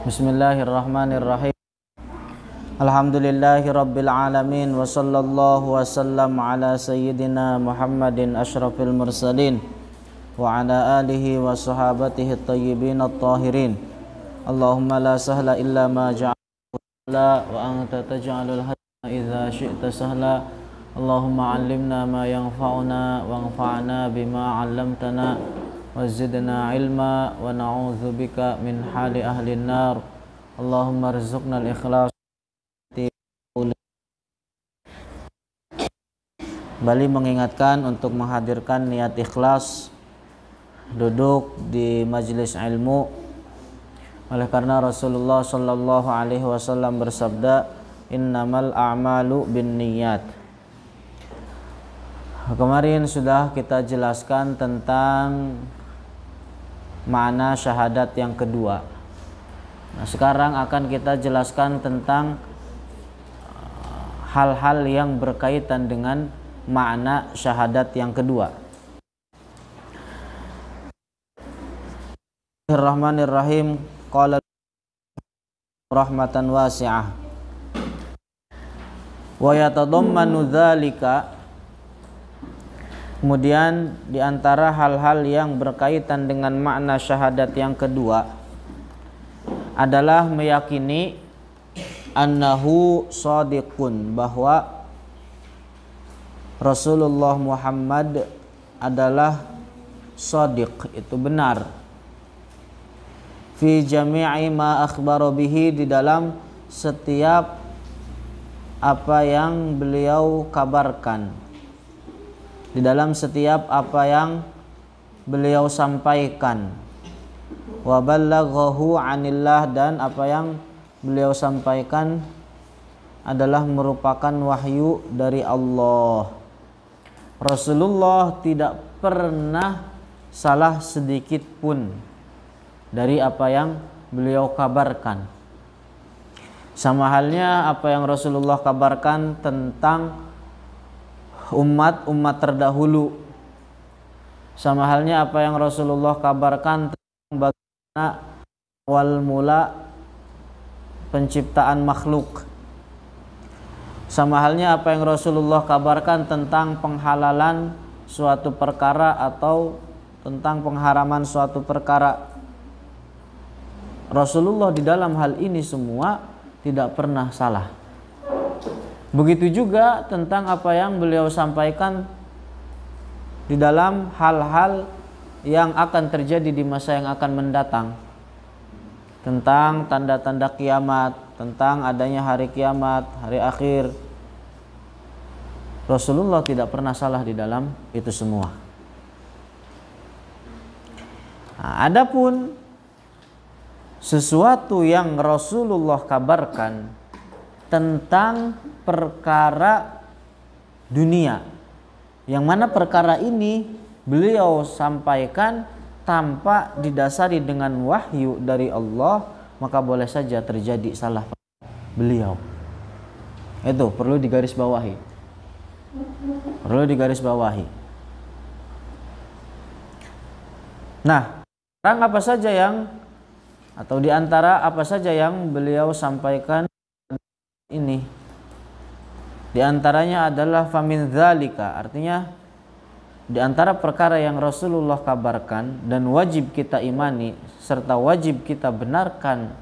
Bismillahirrahmanirrahim. Alhamdulillahi rabbil alamin wa sallallahu wasallam ala sayyidina Muhammadin asyrafil mursalin wa ala alihi wa sahabatihi at-tayyibin at-tahirin. Allahumma la sahla illa ma ja'ala wa anta taj'alul hazna idza syi'ta sahla. Allahumma 'allimna ma yanfa'una wanfa'na bima 'allamtana wazidna ilma wa na'udzubika min hali ahli nar. Allahumma rizukna al-ikhlas. Kembali mengingatkan untuk menghadirkan niat ikhlas duduk di majelis ilmu, oleh karena Rasulullah sallallahu alaihi wasallam bersabda, innamal a'malu binniyat. Kemarin sudah kita jelaskan tentang makna syahadat yang kedua. Nah, sekarang akan kita jelaskan tentang hal-hal yang berkaitan dengan makna syahadat yang kedua. Bismillahirrahmanirrahim. Qala rahmatan wasi'ah. Wa yatadammanu dzalika. Kemudian di antara hal-hal yang berkaitan dengan makna syahadat yang kedua adalah meyakini annahu shadiqun, bahwa Rasulullah Muhammad adalah shadiq, itu benar, fi jami'i ma akhbara bihi, di dalam setiap apa yang beliau kabarkan, di dalam setiap apa yang beliau sampaikan, wa ballaghahu 'anillah, dan apa yang beliau sampaikan adalah merupakan wahyu dari Allah. Rasulullah tidak pernah salah sedikit pun dari apa yang beliau kabarkan. Sama halnya apa yang Rasulullah kabarkan tentang umat terdahulu. Sama halnya apa yang Rasulullah kabarkan tentang bagaimana awal mula penciptaan makhluk. Sama halnya apa yang Rasulullah kabarkan tentang penghalalan suatu perkara atau tentang pengharaman suatu perkara. Rasulullah di dalam hal ini semua tidak pernah salah. Begitu juga tentang apa yang beliau sampaikan di dalam hal-hal yang akan terjadi di masa yang akan mendatang, tentang tanda-tanda kiamat, tentang adanya hari kiamat, hari akhir. Rasulullah tidak pernah salah di dalam itu semua. Nah, adapun sesuatu yang Rasulullah kabarkan tentang perkara dunia, yang mana perkara ini beliau sampaikan tanpa didasari dengan wahyu dari Allah, maka boleh saja terjadi salah beliau. Itu perlu digarisbawahi. Perlu digarisbawahi. Nah, sekarang apa saja yang atau diantara apa saja yang beliau sampaikan ini, di antaranya adalah famin dzalika, artinya di antara perkara yang Rasulullah kabarkan dan wajib kita imani serta wajib kita benarkan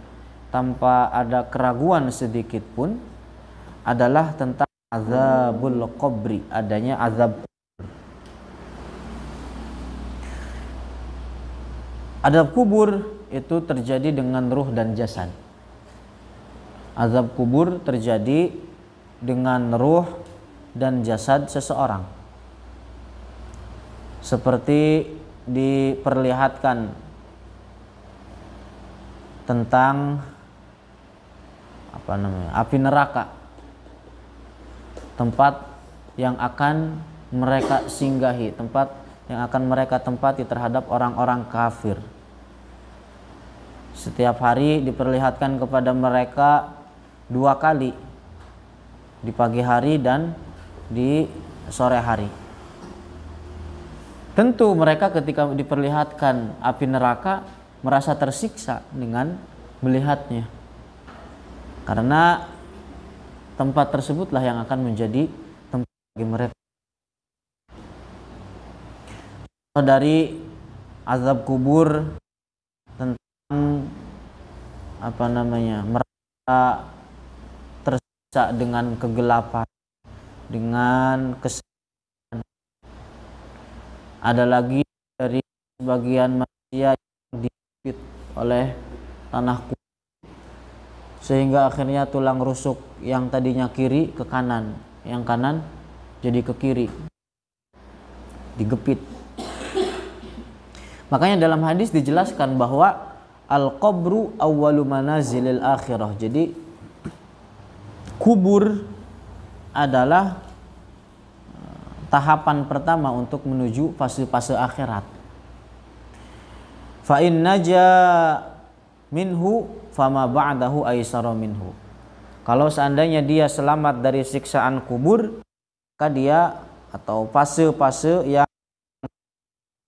tanpa ada keraguan sedikit pun adalah tentang azabul qabri, adanya azab kubur. Azab kubur itu terjadi dengan ruh dan jasad. Azab kubur terjadi dengan ruh dan jasad seseorang, seperti diperlihatkan tentang api neraka, tempat yang akan mereka singgahi, tempat yang akan mereka tempati terhadap orang-orang kafir. Setiap hari diperlihatkan kepada mereka 2 kali, di pagi hari dan di sore hari. Tentu mereka ketika diperlihatkan api neraka merasa tersiksa dengan melihatnya. Karena tempat tersebutlah yang akan menjadi tempat bagi mereka. Dari azab kubur tentang mereka tersiksa dengan kegelapan, dengan kesedihan. Ada lagi dari sebagian manusia yang dijepit oleh tanah kubur sehingga akhirnya tulang rusuk yang tadinya kiri ke kanan, yang kanan jadi ke kiri, digepit. Makanya dalam hadis dijelaskan bahwa al-qabru awwalu manazilil akhirah. Jadi kubur adalah tahapan pertama untuk menuju fase-fase akhirat. Fa in naja minhu fama ba'dahu aisara minhu. Kalau seandainya dia selamat dari siksaan kubur, maka dia atau fase-fase yang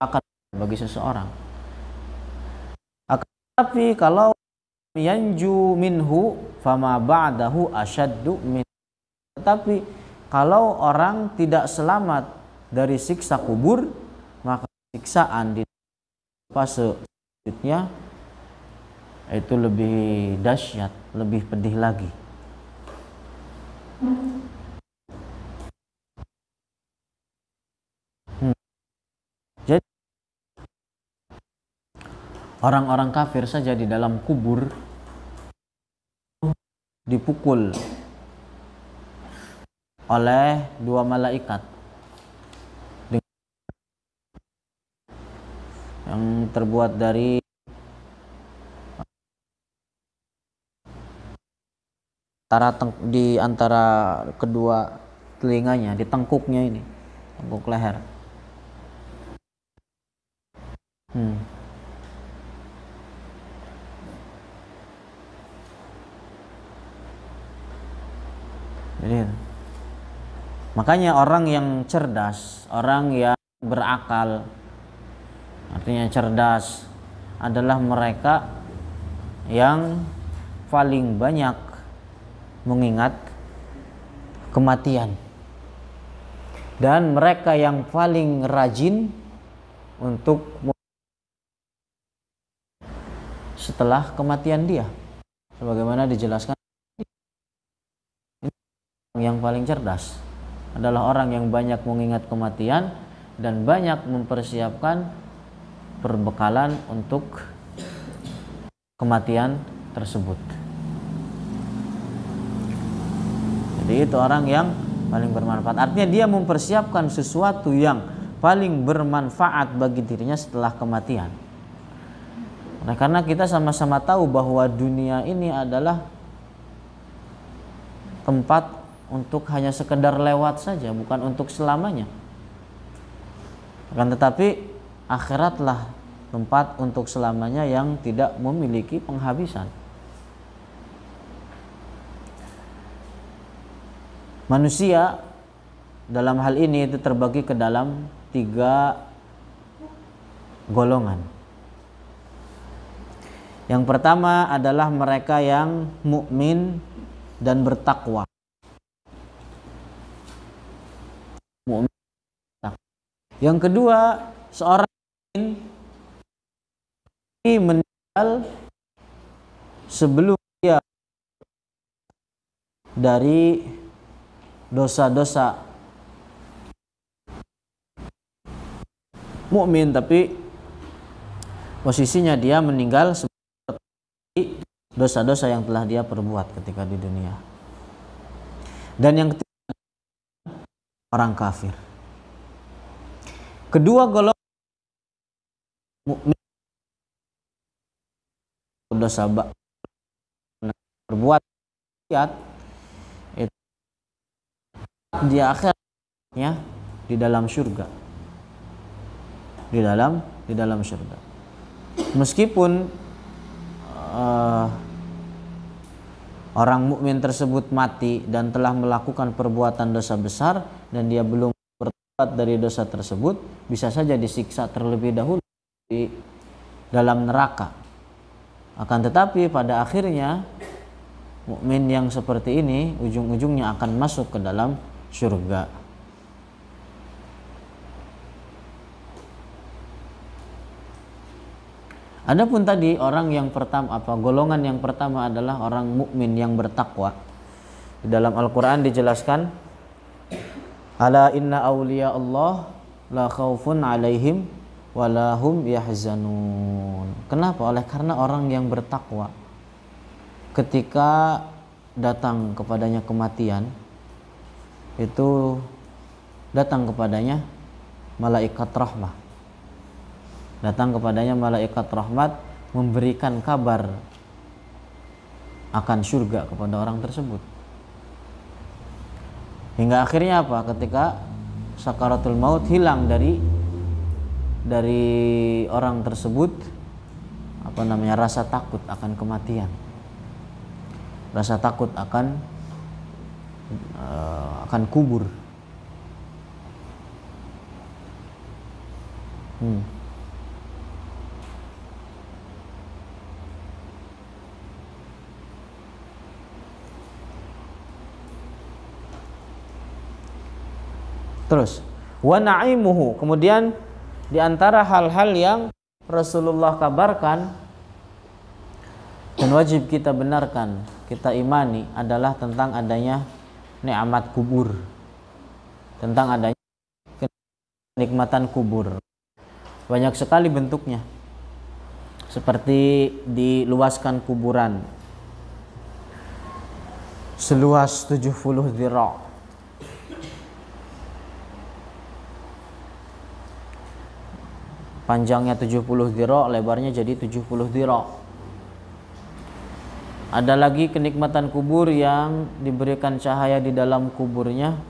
akan bagi seseorang. Tapi kalau yanju minhu fama ba'dahu asyaddu min. Tetapi kalau orang tidak selamat dari siksa kubur, maka siksaan di fase selanjutnya itu lebih dahsyat, lebih pedih lagi. Jadi orang-orang kafir saja di dalam kubur dipukul oleh dua malaikat yang terbuat dari di antara kedua telinganya, di tengkuknya ini, tengkuk leher. Jadi, makanya orang yang cerdas, orang yang berakal, artinya cerdas, adalah mereka yang paling banyak mengingat kematian, dan mereka yang paling rajin untuk setelah kematian dia, sebagaimana dijelaskan. Yang paling cerdas adalah orang yang banyak mengingat kematian dan banyak mempersiapkan perbekalan untuk kematian tersebut. Jadi itu orang yang paling bermanfaat. Artinya dia mempersiapkan sesuatu yang paling bermanfaat bagi dirinya setelah kematian. Nah, karena kita sama-sama tahu bahwa dunia ini adalah tempat untuk hanya sekedar lewat saja, bukan untuk selamanya. Akan tetapi akhiratlah tempat untuk selamanya yang tidak memiliki penghabisan. Manusia dalam hal ini itu terbagi ke dalam 3 golongan. Yang pertama adalah mereka yang mukmin dan bertakwa. Yang kedua, seorang ini meninggal sebelum dia dari dosa-dosa. Mukmin tapi posisinya dia meninggal sebelum dosa-dosa yang telah dia perbuat ketika di dunia. Dan yang ketiga, orang kafir. Kedua golongan mukmin dosa berbuat maksiat itu di akhirnya di dalam surga, di dalam surga. Meskipun orang mukmin tersebut mati dan telah melakukan perbuatan dosa besar dan dia belum bertobat dari dosa tersebut, bisa saja disiksa terlebih dahulu di dalam neraka. Akan tetapi pada akhirnya mukmin yang seperti ini ujung-ujungnya akan masuk ke dalam surga. Adapun tadi orang yang pertama, golongan yang pertama adalah orang mukmin yang bertakwa. Di dalam Al-Qur'an dijelaskan, ala inna awliya Allah la khaufun alaihim wa la hum yahzanun. Kenapa? Oleh karena orang yang bertakwa ketika datang kepadanya kematian, itu datang kepadanya malaikat rahmah. Datang kepadanya malaikat rahmat memberikan kabar akan surga kepada orang tersebut. Hingga akhirnya apa? Ketika sakaratul maut hilang dari orang tersebut rasa takut akan kematian. Rasa takut akan kubur. Terus wa na'imuhu, kemudian di antara hal-hal yang Rasulullah kabarkan dan wajib kita benarkan, kita imani adalah tentang adanya nikmat kubur, tentang adanya kenikmatan kubur. Banyak sekali bentuknya, seperti diluaskan kuburan seluas 70 dhira', panjangnya 70 dhira', lebarnya jadi 70 dhira'. Ada lagi kenikmatan kubur yang diberikan cahaya di dalam kuburnya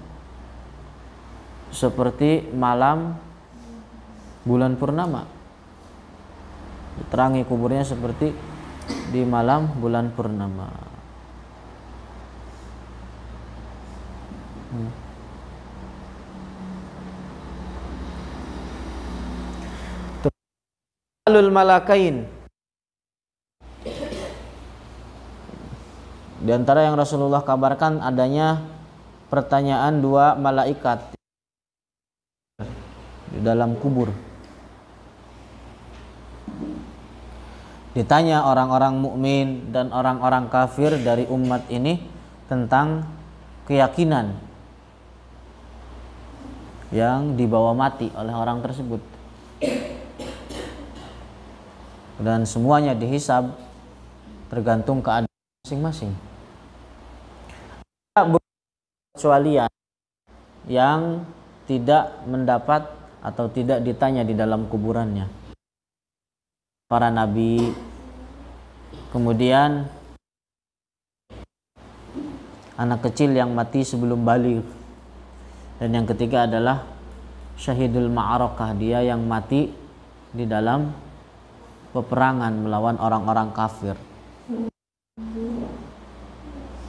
seperti malam bulan purnama. Diterangi kuburnya seperti di malam bulan purnama. Alul malakain. Di antara yang Rasulullah kabarkan adanya pertanyaan dua malaikat di dalam kubur. Ditanya orang-orang mukmin dan orang-orang kafir dari umat ini tentang keyakinan yang dibawa mati oleh orang tersebut. Dan semuanya dihisab tergantung keadaan masing-masing. Kecualian yang tidak mendapat atau tidak ditanya di dalam kuburannya. Para nabi, kemudian anak kecil yang mati sebelum baligh, dan yang ketiga adalah syahidul ma'arakah, dia yang mati di dalam peperangan melawan orang-orang kafir.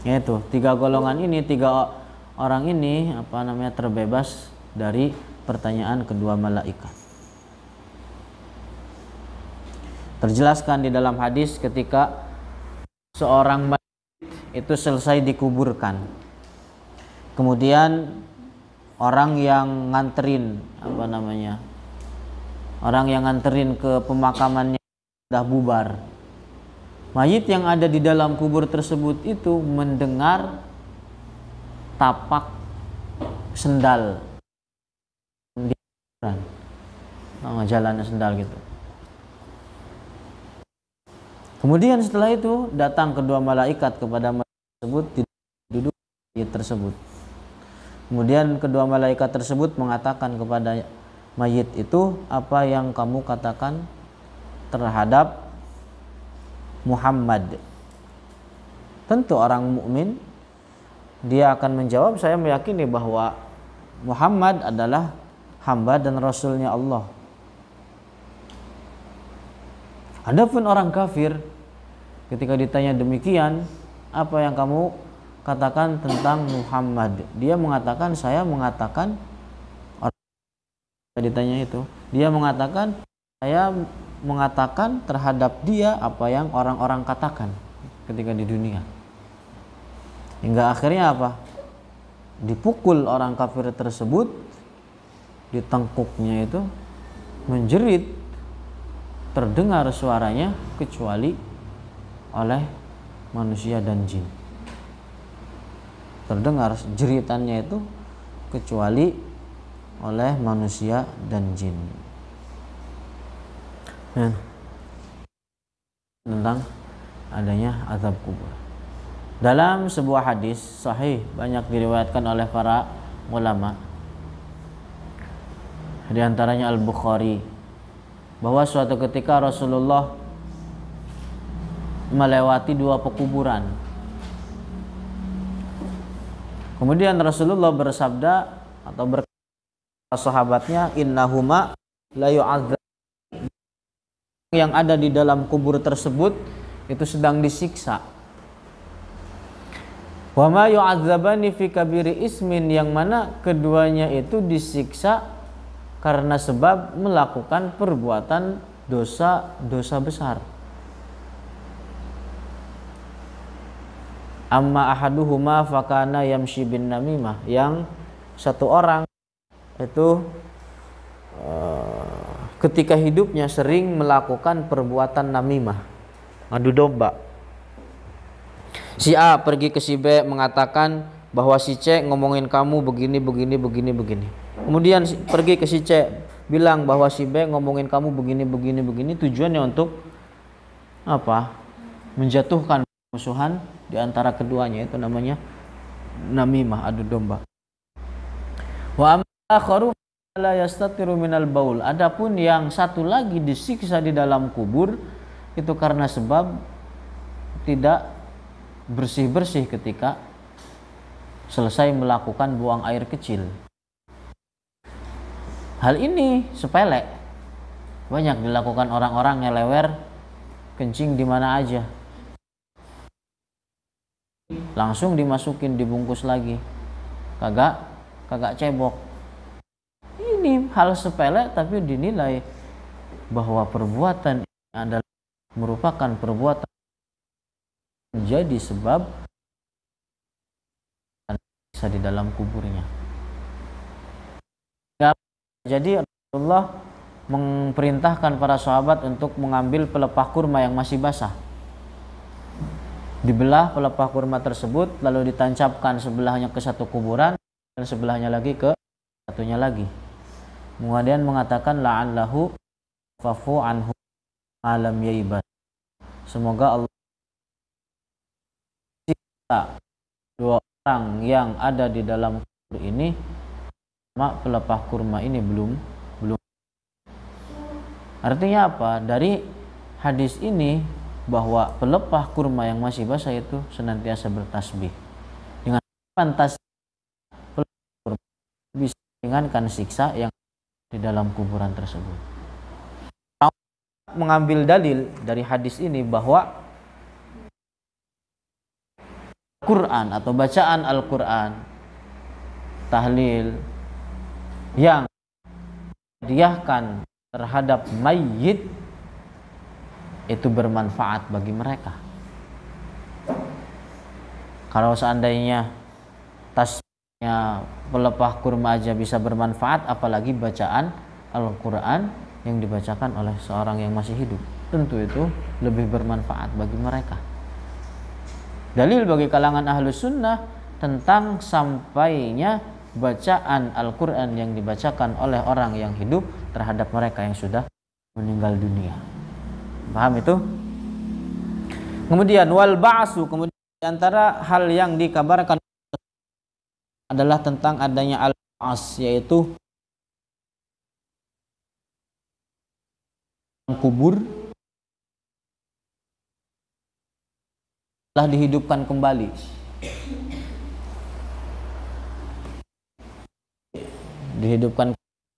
Yaitu tiga golongan ini, tiga orang ini terbebas dari pertanyaan kedua malaikat. Terjelaskan di dalam hadis ketika seorang mayit itu selesai dikuburkan, kemudian orang yang nganterin orang yang nganterin ke pemakamannya sudah bubar. Mayit yang ada di dalam kubur tersebut itu mendengar tapak sendal di jalannya sendal gitu. Kemudian setelah itu datang kedua malaikat kepada mayit tersebut, duduk mayit tersebut. Kemudian kedua malaikat tersebut mengatakan kepada mayit itu, apa yang kamu katakan terhadap Muhammad? Tentu orang mukmin dia akan menjawab, saya meyakini bahwa Muhammad adalah hamba dan rasulnya Allah. Adapun orang kafir ketika ditanya demikian, apa yang kamu katakan tentang Muhammad? Dia mengatakan, saya mengatakan, orang ditanya itu, dia mengatakan saya mengatakan terhadap dia apa yang orang-orang katakan ketika di dunia. Hingga akhirnya apa? Dipukul orang kafir tersebut, di tengkuknya itu menjerit, terdengar suaranya kecuali oleh manusia dan jin. Terdengar jeritannya itu kecuali oleh manusia dan jin. Tentang adanya azab kubur. Dalam sebuah hadis sahih banyak diriwayatkan oleh para ulama, di antaranya Al-Bukhari, bahwa suatu ketika Rasulullah melewati dua pekuburan. Kemudian Rasulullah bersabda atau berkata sahabatnya, innahuma la yu'adzab, yang ada di dalam kubur tersebut itu sedang disiksa. Wa ma yu'adzabani fi kabiri ismin, yang mana keduanya itu disiksa karena sebab melakukan perbuatan dosa besar. Amma ahaduhuma fakana yamshi bin namimah, yang satu orang itu ketika hidupnya sering melakukan perbuatan namimah, adu domba. Si A pergi ke si B mengatakan bahwa si C ngomongin kamu begini. Kemudian pergi ke si C bilang bahwa si B ngomongin kamu begini. Tujuannya untuk apa? Menjatuhkan musuhan di antara keduanya, itu namanya namimah, adu domba. Wa amma akharu la yastatiru minal baul. Adapun yang satu lagi disiksa di dalam kubur itu karena sebab tidak bersih-bersih ketika selesai melakukan buang air kecil. Hal ini sepele, banyak dilakukan orang-orang nyelewer kencing di mana aja, langsung dimasukin, dibungkus lagi, kagak cebok. Ini hal sepele tapi dinilai bahwa perbuatan ini adalah merupakan perbuatan menjadi sebab bisa di dalam kuburnya. Jadi Rasulullah memerintahkan para sahabat untuk mengambil pelepah kurma yang masih basah. Dibelah pelepah kurma tersebut, lalu ditancapkan sebelahnya ke satu kuburan dan sebelahnya lagi ke satunya lagi. Kemudian mengatakan la'allahu fafu anhu alam yaiban. Semoga Allah dua orang yang ada di dalam kubur ini, pelepah kurma ini belum. Artinya apa? Dari hadis ini bahwa pelepah kurma yang masih basah itu senantiasa bertasbih. Dengan tasbih pelepah kurma bisa meringankan siksa yang di dalam kuburan tersebut. Mengambil dalil dari hadis ini bahwa Quran atau bacaan Al-Quran, tahlil yang dihadiahkan terhadap mayit itu bermanfaat bagi mereka. Kalau seandainya tasbihnya pelepah kurma aja bisa bermanfaat, apalagi bacaan Al-Quran yang dibacakan oleh seorang yang masih hidup, tentu itu lebih bermanfaat bagi mereka. Dalil bagi kalangan ahlus sunnah tentang sampainya bacaan Al-Quran yang dibacakan oleh orang yang hidup terhadap mereka yang sudah meninggal dunia. Paham itu? Kemudian wal ba'su, kemudian di antara hal yang dikabarkan adalah tentang adanya al-ba'as, yaitu kubur telah dihidupkan kembali.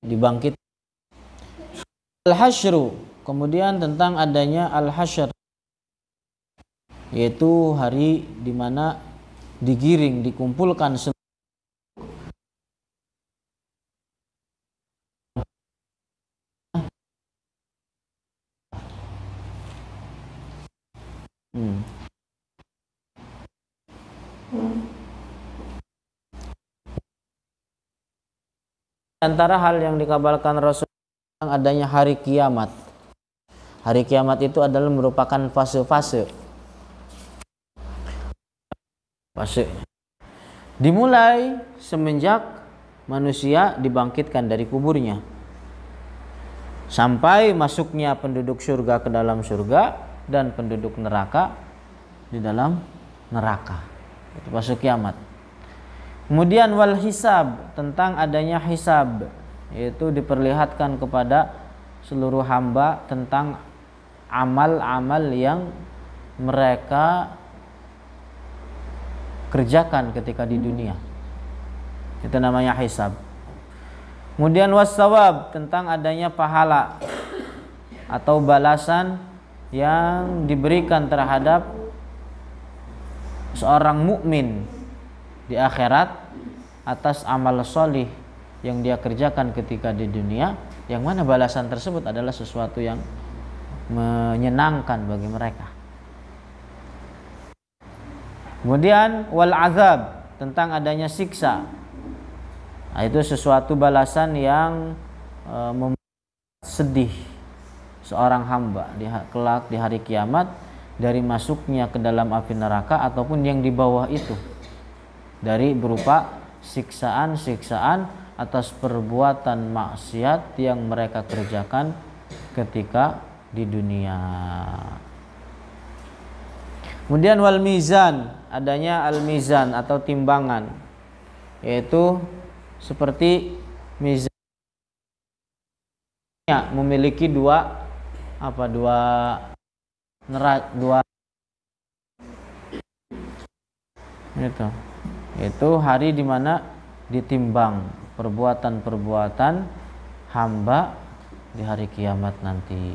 Dibangkit. Al-hasyru, kemudian tentang adanya al-hasyr, yaitu hari di mana digiring, dikumpulkan Antara hal yang dikabarkan Rasul tentang adanya hari kiamat. Hari kiamat itu adalah merupakan fase-fase. Dimulai semenjak manusia dibangkitkan dari kuburnya, sampai masuknya penduduk surga ke dalam surga dan penduduk neraka di dalam neraka. Itu fase kiamat. Kemudian wal hisab, tentang adanya hisab, yaitu diperlihatkan kepada seluruh hamba tentang amal-amal yang mereka kerjakan ketika di dunia. Itu namanya hisab. Kemudian wassawab, tentang adanya pahala atau balasan yang diberikan terhadap seorang mukmin di akhirat atas amal solih yang dia kerjakan ketika di dunia, yang mana balasan tersebut adalah sesuatu yang menyenangkan bagi mereka. Kemudian wal azab, tentang adanya siksa. Nah, itu sesuatu balasan yang membuat sedih seorang hamba kelak di hari kiamat, dari masuknya ke dalam api neraka ataupun yang di bawah itu, dari berupa siksaan-siksaan atas perbuatan maksiat yang mereka kerjakan ketika di dunia. Kemudian wal mizan, adanya al mizan atau timbangan, yaitu seperti mizan memiliki dua itu hari di mana ditimbang perbuatan-perbuatan hamba di hari kiamat nanti.